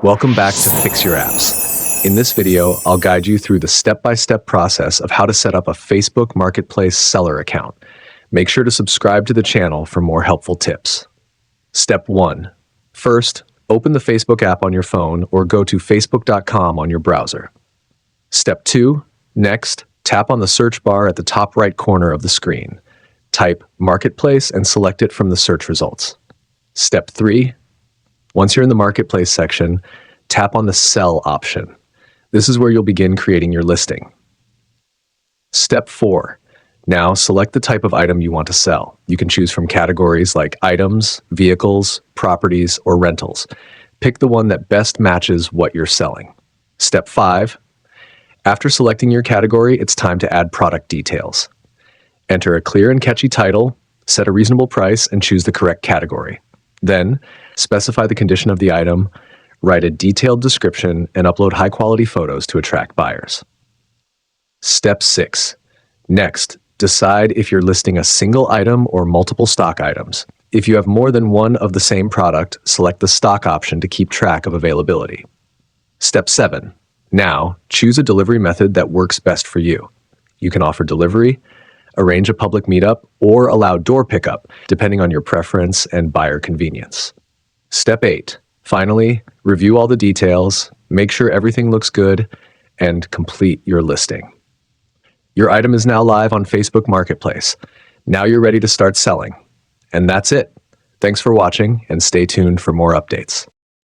Welcome back to Fix Your Apps. In this video, I'll guide you through the step-by-step process of how to set up a Facebook Marketplace seller account. Make sure to subscribe to the channel for more helpful tips. Step 1. First, open the Facebook app on your phone or go to facebook.com on your browser. Step 2. Next, tap on the search bar at the top right corner of the screen. Type Marketplace and select it from the search results. Step 3. Once you're in the Marketplace section, tap on the Sell option. This is where you'll begin creating your listing. Step 4. Now select the type of item you want to sell. You can choose from categories like items, vehicles, properties, or rentals. Pick the one that best matches what you're selling. Step 5. After selecting your category, it's time to add product details. Enter a clear and catchy title, set a reasonable price, and choose the correct category. Then, specify the condition of the item, write a detailed description, and upload high-quality photos to attract buyers. Step 6. Next, decide if you're listing a single item or multiple stock items. If you have more than one of the same product, select the stock option to keep track of availability. Step 7. Now, choose a delivery method that works best for you. You can offer delivery, arrange a public meetup, or allow door pickup, depending on your preference and buyer convenience. Step 8. Finally, review all the details, make sure everything looks good, and complete your listing. Your item is now live on Facebook Marketplace. Now you're ready to start selling. And that's it. Thanks for watching, and stay tuned for more updates.